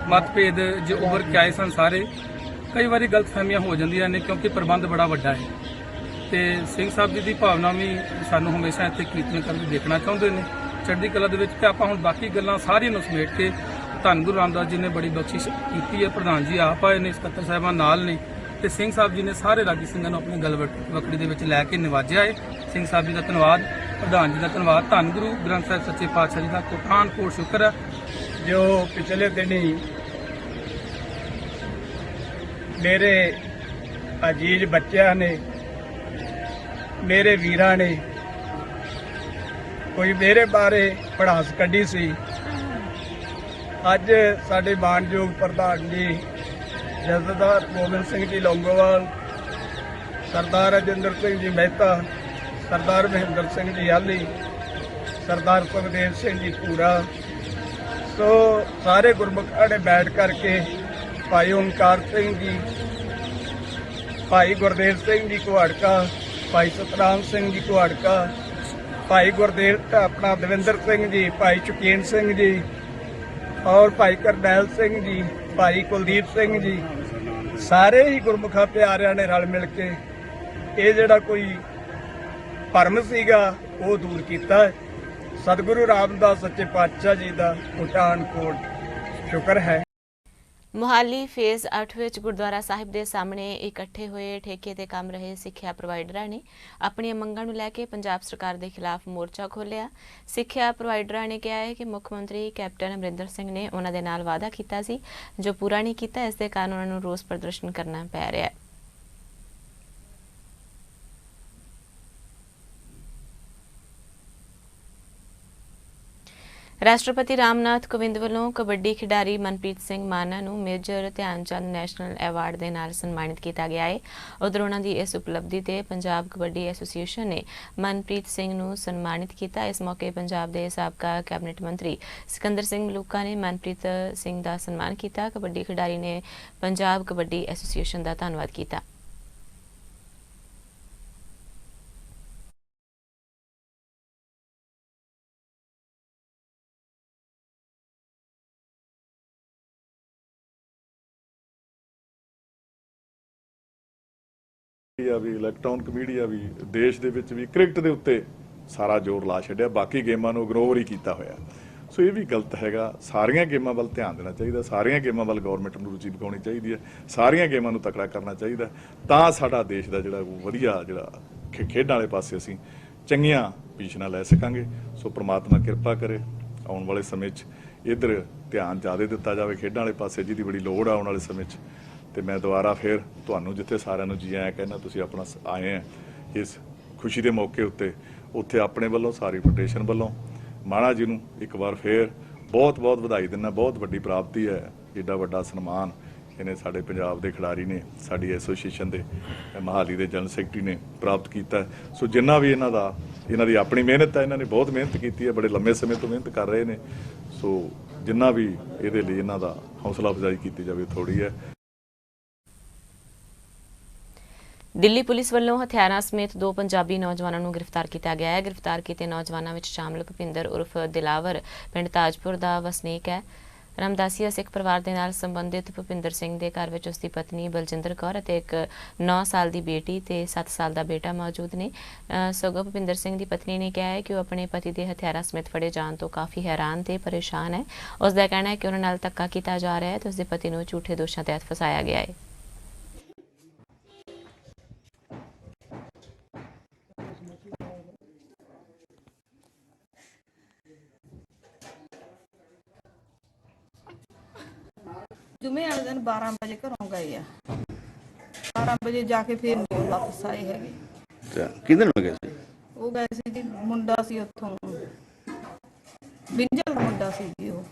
ਮਤਭੇਦ ਜੋ ਉੱਭਰ ਕੇ ਆਏ ਸਨ, ਸਾਰੇ ਕਈ ਵਾਰੀ ਗਲਤਫਹਿਮੀਆਂ ਹੋ ਜਾਂਦੀਆਂ ਨੇ ਕਿਉਂਕਿ ਪ੍ਰਬੰਧ ਬੜਾ ਵੱਡਾ ਹੈ ਤੇ ਸਿੰਘ ਸਾਹਿਬ ਜੀ ਦੀ ਭਾਵਨਾ ਵੀ ਸਾਨੂੰ ਹਮੇਸ਼ਾ ਇੱਥੇ ਕੀਰਤਨ ਕਰਕੇ ਦੇਖਣਾ ਚਾਹੁੰਦੇ ਨੇ ਚੜ੍ਹਦੀ ਕਲਾ ਦੇ ਵਿੱਚ। ਤੇ ਆਪਾਂ ਹੁਣ ਬਾਕੀ ਗੱਲਾਂ ਸਾਰੀਆਂ ਨੂੰ ਸਮੇਟ ਕੇ ਧੰਨ ਗੁਰੂ ਰਾਮਦਾਸ ਜੀ ਨੇ ਬੜੀ ਬਖਸ਼ਿਸ਼ ਕੀਤੀ ਹੈ। ਪ੍ਰਧਾਨ ਜੀ ਆਪ ਆਏ ਨੇ, ਸਕੱਤਰ ਸਾਹਿਬਾਨ ਨਾਲ ਨੇ ਤੇ ਸਿੰਘ ਸਾਹਿਬ ਜੀ ਨੇ ਸਾਰੇ ਰਾਗੀ ਸਿੰਘਾਂ ਨੂੰ ਆਪਣੀ ਗਲਵਕੜੀ ਦੇ ਵਿੱਚ ਲੈ ਕੇ ਨਿਵਾਜਿਆ ਹੈ। ਸਿੰਘ ਸਾਹਿਬ ਜੀ ਦਾ ਧੰਨਵਾਦ, ਪ੍ਰਧਾਨ ਜੀ ਦਾ ਧੰਨਵਾਦ, ਧੰਨ ਗੁਰੂ ਗ੍ਰੰਥ ਸਾਹਿਬ ਸੱਚੇ ਪਾਤਸ਼ਾਹ ਜੀ ਦਾ ਕੋਟਾਨ ਕੋਟ ਸ਼ੁਕਰ ਹੈ ਜੋ ਪਿਛਲੇ ਦਿਨੀ ਮੇਰੇ ਅਜੀਜ਼ ਬੱਚਿਆਂ ਨੇ, ਮੇਰੇ ਵੀਰਾਂ ਨੇ ਕੋਈ ਮੇਰੇ ਬਾਰੇ ਪੜਾਸ ਕੱਢੀ ਸੀ। ਅੱਜ ਸਾਡੇ ਮਾਨਯੋਗ ਪ੍ਰਧਾਨ ਜੀ ਜਥੇਦਾਰ ਗੋਬਿੰਦ ਸਿੰਘ ਜੀ ਲੌਂਗੋਵਾਲ, ਸਰਦਾਰ ਰਜਿੰਦਰ ਸਿੰਘ ਜੀ ਮਹਿਤਾ, ਸਰਦਾਰ ਮਹਿੰਦਰ ਸਿੰਘ ਜੀ ਆਲੀ, ਸਰਦਾਰ ਸੁਖਦੇਵ ਸਿੰਘ ਜੀ ਪੂਰਾ, ਸੋ ਸਾਰੇ ਗੁਰਮੁਖਾਂ ਨੇ ਬੈਠ ਕਰਕੇ ਭਾਈ ਓਮਕਾਰ ਸਿੰਘ ਜੀ, ਭਾਈ ਗੁਰਦੇਵ ਸਿੰਘ ਜੀ ਕੁਹਾੜਕਾ, ਭਾਈ ਸਤਨਾਮ ਸਿੰਘ ਜੀ ਕੁਹਾੜਕਾ, ਭਾਈ ਗੁਰਦੇਵ ਆਪਣਾ ਦਵਿੰਦਰ ਸਿੰਘ ਜੀ, ਭਾਈ ਚੁਕੀਨ ਸਿੰਘ ਜੀ ਔਰ ਭਾਈ ਕਰਨੈਲ ਸਿੰਘ ਜੀ, ਭਾਈ ਕੁਲਦੀਪ ਸਿੰਘ ਜੀ, ਸਾਰੇ ਹੀ ਗੁਰਮੁਖਾਂ ਪਿਆਰਿਆਂ ਨੇ ਰਲ ਮਿਲ ਕੇ ਇਹ ਜਿਹੜਾ ਕੋਈ ਭਰਮ ਸੀਗਾ ਉਹ ਦੂਰ ਕੀਤਾ ਹੈ। ਸਤਿਗੁਰੂ ਰਾਮਦਾਸ ਸੱਚੇ ਪਾਤਸ਼ਾਹ ਜੀ ਦਾ ਕੋਟਾਨ ਕੋਟ ਸ਼ੁਕਰ ਹੈ। ਮੁਹਾਲੀ ਫੇਜ਼ 8 ਵਿੱਚ ਗੁਰਦੁਆਰਾ ਸਾਹਿਬ ਦੇ ਸਾਹਮਣੇ ਇਕੱਠੇ ਹੋਏ ਠੇਕੇ ਤੇ ਕੰਮ ਰਹੇ ਸਿੱਖਿਆ ਪ੍ਰੋਵਾਈਡਰਾਂ ਨੇ ਆਪਣੀਆਂ ਮੰਗਾਂ ਨੂੰ ਲੈ ਕੇ ਪੰਜਾਬ ਸਰਕਾਰ ਦੇ ਖਿਲਾਫ ਮੋਰਚਾ ਖੋਲ੍ਹਿਆ। ਸਿੱਖਿਆ ਪ੍ਰੋਵਾਈਡਰਾਂ ਨੇ ਕਿਹਾ ਹੈ ਕਿ ਮੁੱਖ ਮੰਤਰੀ ਕੈਪਟਨ ਅਮਰਿੰਦਰ ਸਿੰਘ ਨੇ ਉਹਨਾਂ ਦੇ ਨਾਲ ਵਾਅਦਾ ਕੀਤਾ ਸੀ ਜੋ ਪੂਰਾ ਨਹੀਂ ਕੀਤਾ, ਇਸ ਦੇ ਕਾਰਨ ਉਹਨਾਂ ਨੂੰ ਰੋਸ ਪ੍ਰਦਰਸ਼ਨ ਕਰਨਾ ਪੈ ਰਿਹਾ ਹੈ। ਰਾਸ਼ਟਰਪਤੀ ਰਾਮਨਾਥ ਕੋਵਿੰਦ ਵੱਲੋਂ ਕਬੱਡੀ ਖਿਡਾਰੀ ਮਨਪ੍ਰੀਤ ਸਿੰਘ ਮਾਨਾ ਨੂੰ ਮੇਜਰ ਧਿਆਨ ਚੰਦ ਨੈਸ਼ਨਲ ਐਵਾਰਡ ਦੇ ਨਾਲ ਸਨਮਾਨਿਤ ਕੀਤਾ ਗਿਆ ਹੈ। ਉਧਰ ਉਹਨਾਂ ਦੀ ਇਸ ਉਪਲਬਧੀ ਤੇ ਪੰਜਾਬ ਕਬੱਡੀ ਐਸੋਸੀਏਸ਼ਨ ਨੇ ਮਨਪ੍ਰੀਤ ਸਿੰਘ ਨੂੰ ਸਨਮਾਨਿਤ ਕੀਤਾ। ਇਸ ਮੌਕੇ ਪੰਜਾਬ ਦੇ ਸਾਬਕਾ ਕੈਬਨਿਟ ਮੰਤਰੀ ਸਿਕੰਦਰ ਸਿੰਘ ਮਲੂਕਾ ਨੇ ਮਨਪ੍ਰੀਤ ਸਿੰਘ ਦਾ ਸਨਮਾਨ ਕੀਤਾ। ਕਬੱਡੀ ਖਿਡਾਰੀ ਨੇ ਪੰਜਾਬ ਕਬੱਡੀ ਐਸੋਸੀਏਸ਼ਨ ਦਾ ਧੰਨਵਾਦ ਕੀਤਾ। ਵੀ ਇਲੈਕਟ੍ਰੋਨਿਕ ਮੀਡੀਆ ਵੀ ਦੇਸ਼ ਦੇ ਵਿੱਚ ਵੀ ਕ੍ਰਿਕਟ ਦੇ ਉੱਤੇ ਸਾਰਾ ਜ਼ੋਰ ਲਾ ਛੱਡਿਆ, ਬਾਕੀ ਗੇਮਾਂ ਨੂੰ ਇਗਨੋਰ ਹੀ ਕੀਤਾ ਹੋਇਆ। ਸੋ ਇਹ ਵੀ ਗਲਤ ਹੈਗਾ। ਸਾਰੀਆਂ ਗੇਮਾਂ ਵੱਲ ਧਿਆਨ ਦੇਣਾ ਚਾਹੀਦਾ, ਸਾਰੀਆਂ ਗੇਮਾਂ ਵੱਲ ਗੌਰਮੈਂਟ ਨੂੰ ਰੁਚੀ ਦਿਖਾਉਣੀ ਚਾਹੀਦੀ ਹੈ, ਸਾਰੀਆਂ ਗੇਮਾਂ ਨੂੰ ਤਕੜਾ ਕਰਨਾ ਚਾਹੀਦਾ, ਤਾਂ ਸਾਡਾ ਦੇਸ਼ ਦਾ ਜਿਹੜਾ ਵਧੀਆ ਜਿਹੜਾ ਖੇਡਾਂ ਵਾਲੇ ਪਾਸੇ ਅਸੀਂ ਚੰਗੀਆਂ ਪੋਜੀਸ਼ਨਾਂ ਲੈ ਸਕਾਂਗੇ। ਸੋ ਪ੍ਰਮਾਤਮਾ ਕਿਰਪਾ ਕਰੇ ਆਉਣ ਵਾਲੇ ਸਮੇਂ 'ਚ ਇੱਧਰ ਧਿਆਨ ਜ਼ਿਆਦਾ ਦਿੱਤਾ ਜਾਵੇ ਖੇਡਾਂ ਵਾਲੇ ਪਾਸੇ, ਜਿਹਦੀ ਬੜੀ ਲੋੜ ਆ ਆਉਣ ਵਾਲੇ ਸਮੇਂ 'ਚ। ਤੇ ਮੈਂ ਦੁਬਾਰਾ ਫਿਰ ਤੁਹਾਨੂੰ ਜਿੱਥੇ ਸਾਰਿਆਂ ਨੂੰ ਜੀ ਆਇਆਂ ਕਹਿੰਦਾ, ਤੁਸੀਂ ਆਪਣਾ ਆਏ ਆ ਇਸ ਖੁਸ਼ੀ ਦੇ ਮੌਕੇ ਉੱਤੇ, ਉੱਥੇ ਆਪਣੇ ਵੱਲੋਂ ਸਾਰੀ ਫੈਡਰੇਸ਼ਨ ਵੱਲੋਂ ਮਾਣਾ ਜੀ ਨੂੰ ਇੱਕ ਵਾਰ ਫਿਰ ਬਹੁਤ ਬਹੁਤ ਵਧਾਈ ਦਿੰਦਾ। ਬਹੁਤ ਵੱਡੀ ਪ੍ਰਾਪਤੀ ਹੈ, ਏਡਾ ਵੱਡਾ ਸਨਮਾਨ ਇਹਨੇ ਸਾਡੇ ਪੰਜਾਬ ਦੇ ਖਿਡਾਰੀ ਨੇ, ਸਾਡੀ ਐਸੋਸੀਏਸ਼ਨ ਦੇ ਮਹਾਲੀ ਦੇ ਜਨਰਲ ਸੈਕਟਰੀ ਨੇ ਪ੍ਰਾਪਤ ਕੀਤਾ। ਸੋ ਜਿੰਨਾ ਵੀ ਇਹਨਾਂ ਦੀ ਆਪਣੀ ਮਿਹਨਤ ਹੈ, ਇਹਨਾਂ ਨੇ ਬਹੁਤ ਮਿਹਨਤ ਕੀਤੀ ਹੈ, ਬੜੇ ਲੰਮੇ ਸਮੇਂ ਤੋਂ ਮਿਹਨਤ ਕਰ ਰਹੇ ਨੇ। ਸੋ ਜਿੰਨਾ ਵੀ ਇਹਦੇ ਲਈ ਇਹਨਾਂ ਦਾ ਹੌਸਲਾ ਅਫਜ਼ਾਈ ਕੀਤੀ ਜਾਵੇ ਥੋੜ੍ਹੀ ਹੈ। ਦਿੱਲੀ ਪੁਲਿਸ ਵੱਲੋਂ ਹਥਿਆਰਾਂ ਸਮੇਤ 2 ਪੰਜਾਬੀ ਨੌਜਵਾਨਾਂ ਨੂੰ ਗ੍ਰਿਫਤਾਰ ਕੀਤਾ ਗਿਆ ਹੈ। ਗ੍ਰਿਫਤਾਰ ਕੀਤੇ ਨੌਜਵਾਨਾਂ ਵਿੱਚ ਸ਼ਾਮਲ ਭੁਪਿੰਦਰ ਉਰਫ ਦਿਲਾਵਰ ਪਿੰਡ ਤਾਜਪੁਰ ਦਾ ਵਸਨੀਕ ਹੈ। ਰਾਮਦਾਸੀਆ ਸਿੱਖ ਪਰਿਵਾਰ ਦੇ ਨਾਲ ਸੰਬੰਧਿਤ ਭੁਪਿੰਦਰ ਸਿੰਘ ਦੇ ਘਰ ਵਿੱਚ ਉਸ ਦੀ ਪਤਨੀ ਬਲਜਿੰਦਰ ਕੌਰ ਅਤੇ ਇੱਕ 9 ਸਾਲ ਦੀ ਬੇਟੀ ਤੇ 7 ਸਾਲ ਦਾ ਬੇਟਾ ਮੌਜੂਦ ਨੇ। ਸਗੋਂ ਭੁਪਿੰਦਰ ਸਿੰਘ ਦੀ ਪਤਨੀ ਨੇ ਕਿਹਾ ਹੈ ਕਿ ਉਹ ਆਪਣੇ ਪਤੀ ਦੇ ਹਥਿਆਰਾਂ ਸਮੇਤ ਫੜੇ ਜਾਣ ਤੋਂ ਕਾਫੀ ਹੈਰਾਨ ਤੇ ਪਰੇਸ਼ਾਨ ਹੈ। ਉਸ ਦਾ ਕਹਿਣਾ ਹੈ ਕਿ ਉਹਨਾਂ ਨਾਲ ਧੱਕਾ ਕੀਤਾ ਜਾ ਰਿਹਾ ਹੈ ਤੇ ਉਸ ਦੇ ਪਤੀ ਨੂੰ ਝੂਠੇ ਦੋਸ਼ਾਂ ਤਹਿਤ ਫਸਾਇਆ ਗਿਆ ਹੈ। जुमे वाले दिन 12 ਵਜੇ ਘਰੋਂ ਗਏ ਆ। 12 ਵਜੇ ਜਾ ਕੇ ਫਿਰ ਨਹੀਂ ਵਾਪਸ ਆਏ ਹੈਗੇ। ਅੱਛਾ, ਕਿਹਦੇ ਨਾਲ ਗਏ ਸੀ? ਉਹ ਗਏ ਸੀ ਜੀ, ਮੁੰਡਾ ਸੀ ਉੱਥੋਂ, ਬਿੰਜਲ ਦਾ ਮੁੰਡਾ ਸੀ ਜੀ। ਉਹ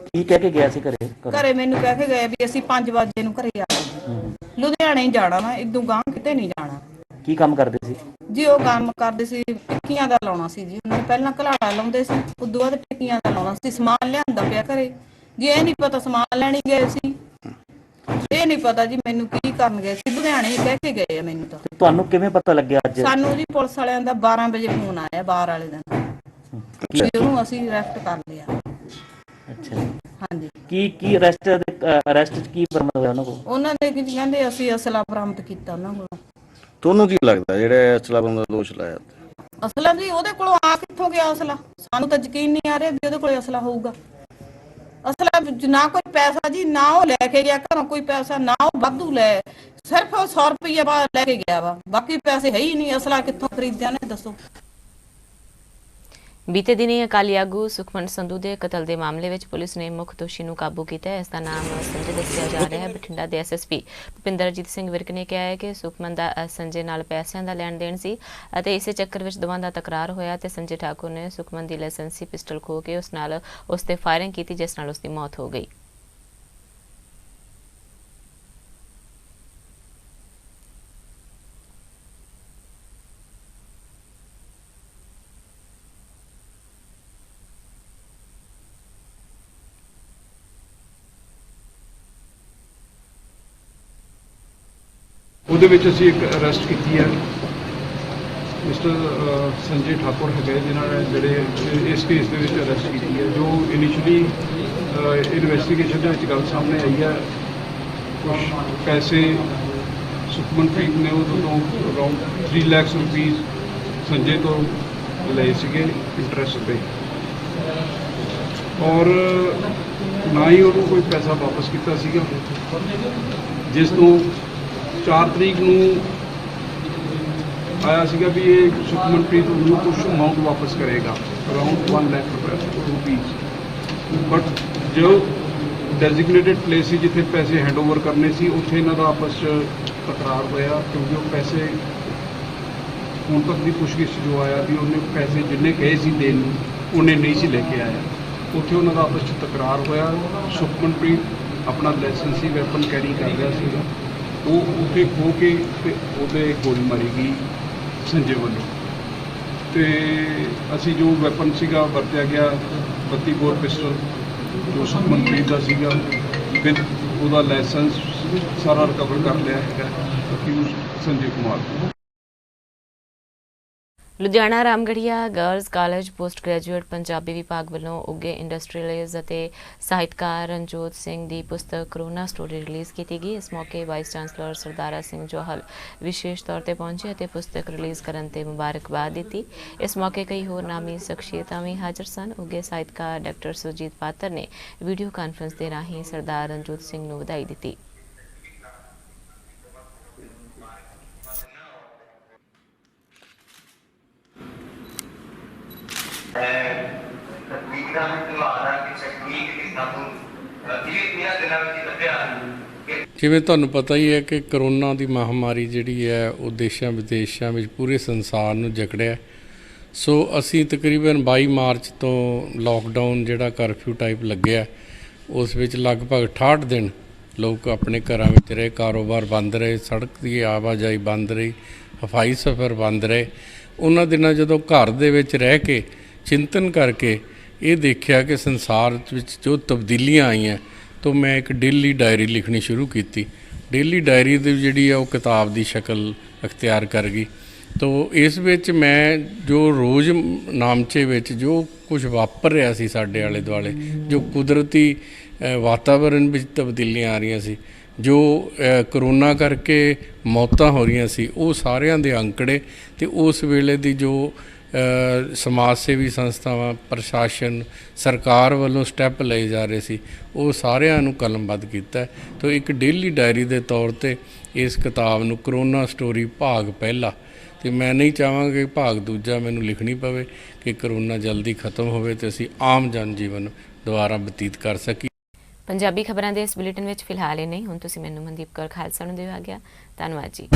ਕੀ ਕਹਿ ਕੇ ਗਿਆ ਸੀ ਘਰੇ? ਘਰੇ ਮੈਨੂੰ ਕਹਿ ਕੇ ਗਏ ਵੀ ਅਸੀਂ 5 ਵਜੇ ਨੂੰ ਘਰੇ ਆ ਜਾਣਾ, ਲੁਧਿਆਣੇ ਹੀ ਜਾਣਾ ਵਾ, ਇਦੋਂ ਗਾਂ ਕਿਤੇ ਨਹੀਂ ਜਾਣਾ। ਕੀ ਕੰਮ ਕਰਦੇ ਸੀ? ਜੀ ਉਹ ਕੰਮ ਕਰਦੇ ਸੀ, ਟਿੱਕੀਆਂ ਦਾ ਲਾਉਣਾ ਸੀ ਜੀ। ਉਹਨਾਂ ਨੇ ਪਹਿਲਾਂ ਘਲਾੜਾ ਲਾਉਂਦੇ ਸੀ, ਉਦੋਂ ਬਾਅਦ ਟਿੱਕੀਆਂ ਦਾ ਲਾਉਣਾ ਸੀ। ਸਮਾਨ ਲਿਆਂਦਾ ਪਿਆ ਘਰੇ ਜੀ, ਇਹ ਨਹੀਂ ਪਤਾ ਸਮਾਨ ਲੈਣੀ ਗਏ ਸੀ, ਇਹ ਨਹੀਂ ਪਤਾ ਜੀ ਮੈਨੂੰ ਕੀ ਕਰਨ ਗਏ ਸੀ। ਲੁਧਿਆਣੇ ਕਹਿ ਕੇ ਗਏ ਆ ਮੈਨੂੰ ਤਾਂ। ਤੁਹਾਨੂੰ ਕਿਵੇਂ ਪਤਾ ਲੱਗਿਆ ਅੱਜ? ਸਾਨੂੰ ਜੀ ਪੁਲਿਸ ਵਾਲਿਆਂ ਦਾ 12 ਵਜੇ ਫੋਨ ਆਇਆ, ਬਾਹਰ ਵਾਲੇ ਦਿਨ, ਕੀ- ਵੀ ਉਹਨੂੰ ਅਸੀਂ ਅਰੈਸਟ ਕਰ ਲਿਆ। ਅੱਛਾ, ਹਾਂਜੀ, ਕੀ ਅਰੈਸਟ ਚ ਕੀ ਬਰਾਮਦ ਹੋਇਆ ਉਹਨਾਂ ਕੋਲ? ਉਹਨਾਂ ਨੇ ਕੀ ਕਹਿੰਦੇ ਅਸੀਂ ਅਸਲਾ ਬਰਾਮਦ ਕੀਤਾ ਉਹਨਾਂ ਕੋਲੋਂ। ਤੁਹਾਨੂੰ ਕੀ ਲੱਗਦਾ ਜਿਹੜੇ ਅਸਲਾ ਬੰਦਾ ਦੋਸ਼ ਲਾਇਆ? ਅਸਲਾ ਜੀ ਉਹਦੇ ਕੋਲੋਂ ਆ ਕਿੱਥੋਂ ਗਿਆ ਅਸਲਾ? ਸਾਨੂੰ ਤਾਂ ਯਕੀਨ ਨਹੀਂ ਆ ਰਿਹਾ ਵੀ ਉਹਦੇ ਕੋਲੇ ਅਸਲਾ ਹੋਊਗਾ। ਅਸਲਾ ਨਾ ਕੋਈ ਪੈਸਾ ਜੀ, ਨਾ ਉਹ ਲੈ ਕੇ ਗਿਆ ਘਰੋਂ ਕੋਈ ਪੈਸਾ, ਨਾ ਉਹ ਵਾਧੂ ਲੈ, ਸਿਰਫ 100 ਰੁਪਏ ਲੈ ਕੇ ਗਿਆ ਵਾ, ਬਾਕੀ ਪੈਸੇ ਹੈ ਹੀ ਨਹੀਂ। ਅਸਲਾ ਕਿੱਥੋਂ ਖਰੀਦਿਆ ਨੇ ਦੱਸੋ? ਬੀਤੇ ਦਿਨੀ ਅਕਾਲੀ ਆਗੂ ਸੁਖਮਨ ਸੰਧੂ ਦੇ ਕਤਲ ਦੇ ਮਾਮਲੇ ਵਿੱਚ ਪੁਲਿਸ ਨੇ ਮੁੱਖ ਦੋਸ਼ੀ ਨੂੰ ਕਾਬੂ ਕੀਤਾ ਹੈ। ਇਸ ਦਾ ਨਾਮ ਸੰਜੇ ਦੱਸਿਆ ਜਾ ਰਿਹਾ ਹੈ। ਬਠਿੰਡਾ ਦੇ ਐਸਐਸਪੀ ਭੁਪਿੰਦਰਜੀਤ ਸਿੰਘ ਵਿਰਕ ਨੇ ਕਿਹਾ ਹੈ ਕਿ ਸੁਖਮਨ ਦਾ ਸੰਜੇ ਨਾਲ ਪੈਸਿਆਂ ਦਾ ਲੈਣ ਦੇਣ ਸੀ ਅਤੇ ਇਸੇ ਚੱਕਰ ਵਿੱਚ ਦੋਵਾਂ ਦਾ ਤਕਰਾਰ ਹੋਇਆ ਤੇ ਸੰਜੇ ਠਾਕੁਰ ਨੇ ਸੁਖਮਨ ਦੀ ਲਾਇਸੈਂਸੀ ਪਿਸਟਲ ਖੋਹ ਕੇ ਉਸ ਨਾਲ ਉਸ ਤੇ ਫਾਇਰਿੰਗ ਕੀਤੀ, ਜਿਸ ਨਾਲ ਉਸ ਦੀ ਮੌਤ ਹੋ ਗਈ। ਉਹਦੇ ਵਿੱਚ ਅਸੀਂ ਇੱਕ ਅਰੈਸਟ ਕੀਤੀ ਹੈ ਮਿਸਟਰ ਸੰਜੇ ਠਾਕੁਰ ਹੈਗੇ, ਜਿਨ੍ਹਾਂ ਨੇ ਜਿਹੜੇ ਇਸ ਕੇਸ ਦੇ ਵਿੱਚ ਅਰੈਸਟ ਕੀਤੀ ਹੈ। ਜੋ ਇਨੀਸ਼ੀਅਲੀ ਇਨਵੈਸਟੀਗੇਸ਼ਨ ਦੇ ਵਿੱਚ ਗੱਲ ਸਾਹਮਣੇ ਆਈ ਹੈ, ਕੁਝ ਪੈਸੇ ਸੁਖਮਨਪ੍ਰੀਤ ਨੇ ਉਹਦੇ ਤੋਂ ਅਰਾਊਂਡ 3 ਲੱਖ ਰੁਪਏ ਸੰਜੇ ਤੋਂ ਲਏ ਸੀਗੇ ਇੰਟਰਸਟ ਤੇ, ਔਰ ਨਾ ਹੀ ਉਹਨੂੰ ਕੋਈ ਪੈਸਾ ਵਾਪਸ ਕੀਤਾ ਸੀਗਾ, ਜਿਸ ਤੋਂ 4 ਤਰੀਕ ਨੂੰ ਆਇਆ ਸੀਗਾ ਵੀ ਇਹ ਸੁਖਮਨਪ੍ਰੀਤ ਨੂੰ ਕੁਝ ਅਮਾਊਂਟ ਵਾਪਸ ਕਰੇਗਾ, ਅਰਾਊਂਡ 1 ਲੱਖ ਰੁਪਏ। ਬਟ ਜੋ ਡੈਜ਼ਿਗਨੇਟਿਡ ਪਲੇਸ ਸੀ ਜਿੱਥੇ ਪੈਸੇ ਹੈਂਡਓਵਰ ਕਰਨੇ ਸੀ, ਉੱਥੇ ਇਹਨਾਂ ਦਾ ਆਪਸ 'ਚ ਤਕਰਾਰ ਹੋਇਆ, ਕਿਉਂਕਿ ਉਹ ਪੈਸੇ ਹੁਣ ਤੱਕ ਦੀ ਪੁੱਛਗਿੱਛ ਜੋ ਆਇਆ ਵੀ ਉਹਨੇ ਪੈਸੇ ਜਿੰਨੇ ਕਹੇ ਸੀ ਦੇਣ ਨੂੰ ਉਹਨੇ ਨਹੀਂ ਸੀ ਲੈ ਕੇ ਆਇਆ। ਉੱਥੇ ਉਹਨਾਂ ਦਾ ਆਪਸ 'ਚ ਤਕਰਾਰ ਹੋਇਆ। ਸੁਖਮਨਪ੍ਰੀਤ ਆਪਣਾ ਲਾਇਸੈਂਸੀ ਵੈਪਨ ਕੈਰੀ ਕਰ ਰਿਹਾ ਸੀਗਾ, ਉਹ ਉੱਥੇ ਖੋ ਕੇ ਤੇ ਉਹਦੇ ਗੋਲੀ ਮਾਰੀ ਗਈ ਸੰਜੇ ਵੱਲੋਂ। ਤੇ ਅਸੀਂ ਜੋ ਵੈਪਨ ਸੀਗਾ ਵਰਤਿਆ ਗਿਆ 32 ਬੋਰ ਪਿਸਟਲ ਜੋ ਸੁਖਮਨਪ੍ਰੀਤ ਦਾ ਸੀਗਾ, ਵਿਦ ਉਹਦਾ ਲਾਇਸੈਂਸ ਸਾਰਾ ਰਿਕਵਰ ਕਰ ਲਿਆ ਹੈਗਾ accused Sanjay Kumar. Ludhiana Ramgarhia girls college post graduate Punjabi ਵਿਭਾਗ ਵੱਲੋਂ ਉੱਗੇ ਇੰਡਸਟਰੀਅਲਿਸਟ ਅਤੇ ਸਾਹਿਤਕਾਰ ਰਣਜੋਤ ਸਿੰਘ ਦੀ ਪੁਸਤਕ ਕਰੋਨਾ ਸਟੋਰੀ ਰਿਲੀਜ਼ ਕੀਤੀ ਗਈ। ਇਸ ਮੌਕੇ ਵਾਈਸ ਚਾਂਸਲਰ ਸਰਦਾਰਾ ਸਿੰਘ ਜੋਹਲ ਵਿਸ਼ੇਸ਼ ਤੌਰ ਤੇ ਪਹੁੰਚੇ ਅਤੇ ਪੁਸਤਕ ਰਿਲੀਜ਼ ਕਰਨ ਤੇ ਮੁਬਾਰਕਬਾਦ ਦਿੱਤੀ। ਇਸ ਮੌਕੇ ਕਈ ਹੋਰ ਨਾਮੀ ਸ਼ਖਸੀਅਤਾਂ ਵੀ ਹਾਜ਼ਰ ਸਨ। ਉੱਗੇ ਸਾਹਿਤਕਾਰ ਡਾਕਟਰ ਸੁਰਜੀਤ ਪਾਤਰ ਨੇ ਵੀਡੀਓ ਕਾਨਫਰੰਸ ਦੇ ਰਾਹੀਂ ਸਰਦਾਰ ਰਣਜੋਤ ਸਿੰਘ ਨੂੰ ਵਧਾਈ ਦਿੱਤੀ। ਜਿਵੇਂ ਤੁਹਾਨੂੰ ਪਤਾ ਹੀ ਹੈ ਕਿ ਕਰੋਨਾ ਦੀ ਮਹਾਮਾਰੀ ਜਿਹੜੀ ਹੈ ਉਹ ਦੇਸ਼ਾਂ ਵਿਦੇਸ਼ਾਂ ਵਿੱਚ ਪੂਰੇ ਸੰਸਾਰ ਨੂੰ ਜਕੜਿਆ। ਸੋ ਅਸੀਂ ਤਕਰੀਬਨ 22 ਮਾਰਚ ਤੋਂ ਲਾਕਡਾਊਨ ਜਿਹੜਾ ਕਰਫਿਊ ਟਾਈਪ ਲੱਗਿਆ, ਉਸ ਵਿੱਚ ਲਗਭਗ 68 ਦਿਨ ਲੋਕ ਆਪਣੇ ਘਰਾਂ ਵਿੱਚ ਰਹੇ, ਕਾਰੋਬਾਰ ਬੰਦ ਰਹੇ, ਸੜਕ ਦੀ ਆਵਾਜਾਈ ਬੰਦ ਰਹੀ, ਹਵਾਈ ਸਫ਼ਰ ਬੰਦ ਰਹੇ। ਉਹਨਾਂ ਦਿਨਾਂ ਜਦੋਂ ਘਰ ਦੇ ਵਿੱਚ ਰਹਿ ਕੇ ਚਿੰਤਨ ਕਰਕੇ ਇਹ ਦੇਖਿਆ ਕਿ ਸੰਸਾਰ ਵਿੱਚ ਜੋ ਤਬਦੀਲੀਆਂ ਆਈਆਂ, ਤਾਂ ਮੈਂ ਇੱਕ ਡੇਲੀ ਡਾਇਰੀ ਲਿਖਣੀ ਸ਼ੁਰੂ ਕੀਤੀ। ਡੇਲੀ ਡਾਇਰੀ ਦੀ ਜਿਹੜੀ ਆ ਉਹ ਕਿਤਾਬ ਦੀ ਸ਼ਕਲ ਅਖਤਿਆਰ ਕਰ ਗਈ। ਤੋ ਇਸ ਵਿੱਚ ਮੈਂ ਜੋ ਰੋਜ਼ ਨਾਮਚੇ ਵਿੱਚ ਜੋ ਕੁਝ ਵਾਪਰ ਰਿਹਾ ਸੀ ਸਾਡੇ ਆਲੇ ਦੁਆਲੇ, ਜੋ ਕੁਦਰਤੀ ਵਾਤਾਵਰਣ ਵਿੱਚ ਤਬਦੀਲੀਆਂ ਆ ਰਹੀਆਂ ਸੀ, ਜੋ ਕਰੋਨਾ ਕਰਕੇ ਮੌਤਾਂ ਹੋ ਰਹੀਆਂ ਸੀ, ਉਹ ਸਾਰਿਆਂ ਦੇ ਅੰਕੜੇ ਤੇ ਉਸ ਵੇਲੇ ਦੀ ਜੋ ਸਮਾਜ ਸੇਵੀ ਸੰਸਥਾਵਾਂ, ਪ੍ਰਸ਼ਾਸਨ, ਸਰਕਾਰ ਵੱਲੋਂ ਸਟੈਪ ਲਏ ਜਾ ਰਹੇ ਸੀ, ਉਹ ਸਾਰਿਆਂ ਨੂੰ ਕਲਮਬੱਧ ਕੀਤਾ। ਤਾਂ ਇੱਕ ਡੇਲੀ ਡਾਇਰੀ ਦੇ ਤੌਰ ਤੇ ਇਸ ਕਿਤਾਬ ਨੂੰ ਕਰੋਨਾ ਸਟੋਰੀ ਭਾਗ ਪਹਿਲਾ, ਤੇ ਮੈਂ ਨਹੀਂ ਚਾਹਾਂਗਾ ਕਿ ਭਾਗ ਦੂਜਾ ਮੈਨੂੰ ਲਿਖਣੀ ਪਵੇ ਕਿ ਕਰੋਨਾ ਜਲਦੀ ਖਤਮ ਹੋਵੇ ਤੇ ਅਸੀਂ ਆਮ ਜਨ ਜੀਵਨ ਦੁਬਾਰਾ ਬਤੀਤ ਕਰ ਸਕੀਏ। ਪੰਜਾਬੀ ਖਬਰਾਂ ਦੇ ਇਸ ਬੁਲੇਟਿਨ ਵਿੱਚ ਫਿਲਹਾਲ ਇਹ ਨਹੀਂ। ਹੁਣ ਤੁਸੀਂ ਮੈਨੂੰ ਮਨਦੀਪ ਕੌਰ ਖਾਲਸਾ ਨੂੰ ਦਿਓ ਆ ਗਿਆ। ਧੰਨਵਾਦ ਜੀ।